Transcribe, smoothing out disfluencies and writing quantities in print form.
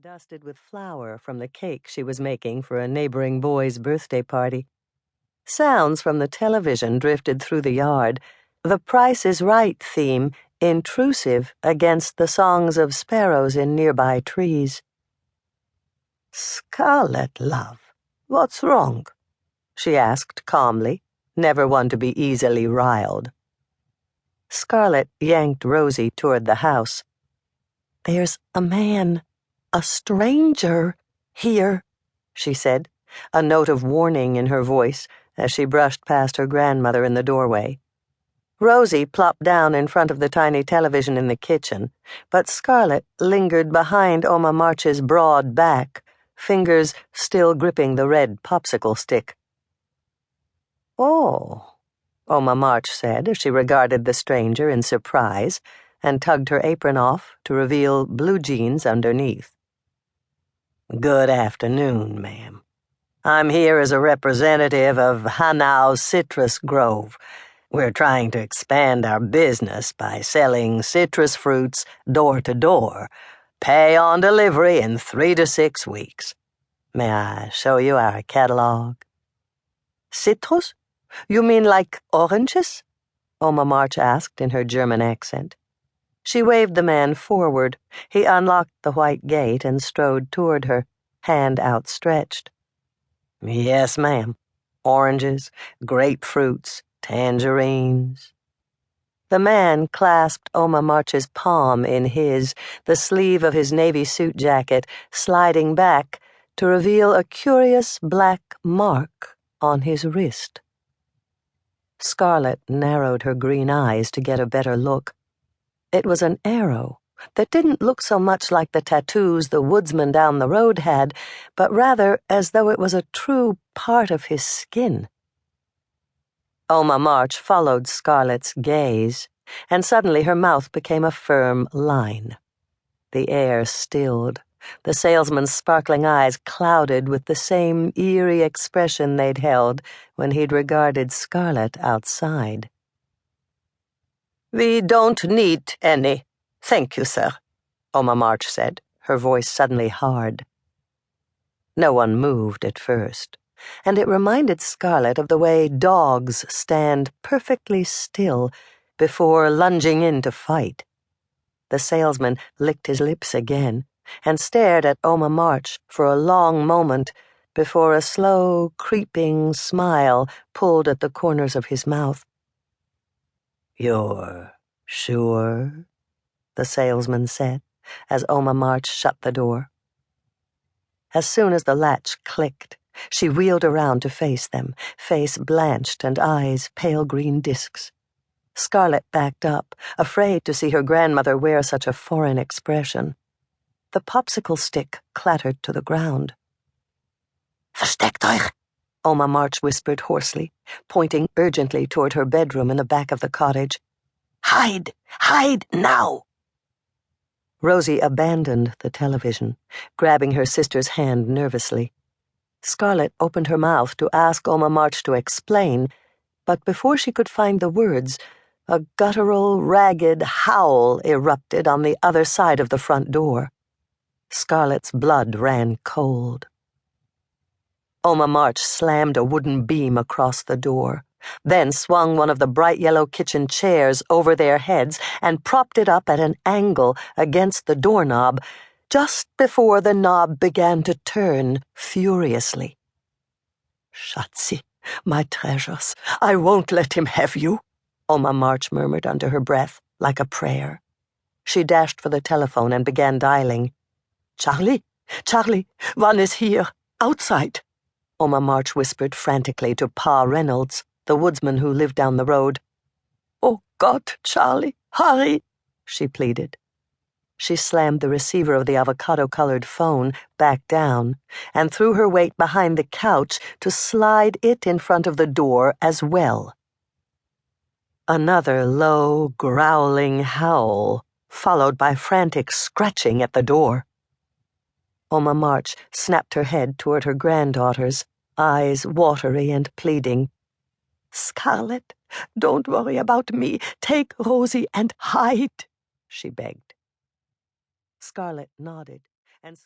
dusted with flour from the cake she was making for a neighboring boy's birthday party. Sounds from the television drifted through the yard, the Price is Right theme intrusive against the songs of sparrows in nearby trees. "Scarlet, love, what's wrong?" she asked calmly, never one to be easily riled. Scarlet yanked Rosie toward the house. "There's a man. A stranger here," she said, a note of warning in her voice as she brushed past her grandmother in the doorway. Rosie plopped down in front of the tiny television in the kitchen, but Scarlet lingered behind Oma March's broad back, fingers still gripping the red popsicle stick. "Oh," Oma March said as she regarded the stranger in surprise and tugged her apron off to reveal blue jeans underneath. "Good afternoon, ma'am. I'm here as a representative of Hanau's Citrus Grove. We're trying to expand our business by selling citrus fruits door to door. Pay on delivery in 3 to 6 weeks. May I show you our catalog?" "Citrus? You mean like oranges?" Oma March asked in her German accent. She waved the man forward. He unlocked the white gate and strode toward her, hand outstretched. "Yes, ma'am. Oranges, grapefruits, tangerines." The man clasped Oma March's palm in his, the sleeve of his navy suit jacket sliding back to reveal a curious black mark on his wrist. Scarlet narrowed her green eyes to get a better look. It was an arrow that didn't look so much like the tattoos the woodsman down the road had, but rather as though it was a true part of his skin. Oma March followed Scarlet's gaze, and suddenly her mouth became a firm line. The air stilled, the salesman's sparkling eyes clouded with the same eerie expression they'd held when he'd regarded Scarlet outside. "We don't need any. Thank you, sir," Oma March said, her voice suddenly hard. No one moved at first, and it reminded Scarlet of the way dogs stand perfectly still before lunging in to fight. The salesman licked his lips again and stared at Oma March for a long moment before a slow, creeping smile pulled at the corners of his mouth. "You're sure?" the salesman said, as Oma March shut the door. As soon as the latch clicked, she wheeled around to face them, face blanched and eyes pale green discs. Scarlet backed up, afraid to see her grandmother wear such a foreign expression. The popsicle stick clattered to the ground. "Versteckt euch!" Oma March whispered hoarsely, pointing urgently toward her bedroom in the back of the cottage. "Hide! Hide now!" Rosie abandoned the television, grabbing her sister's hand nervously. Scarlet opened her mouth to ask Oma March to explain, but before she could find the words, a guttural, ragged howl erupted on the other side of the front door. Scarlet's blood ran cold. Oma March slammed a wooden beam across the door, then swung one of the bright yellow kitchen chairs over their heads and propped it up at an angle against the doorknob, just before the knob began to turn furiously. "Schatzi, my treasures, I won't let him have you," Oma March murmured under her breath, like a prayer. She dashed for the telephone and began dialing. "Charlie, Charlie, one is here, outside," Oma March whispered frantically to Pa Reynolds, the woodsman who lived down the road. "Oh, God, Charlie, hurry," she pleaded. She slammed the receiver of the avocado-colored phone back down and threw her weight behind the couch to slide it in front of the door as well. Another low, growling howl, followed by frantic scratching at the door. Oma March snapped her head toward her granddaughter's, eyes watery and pleading. "Scarlet, don't worry about me. Take Rosie and hide," she begged. Scarlet nodded, and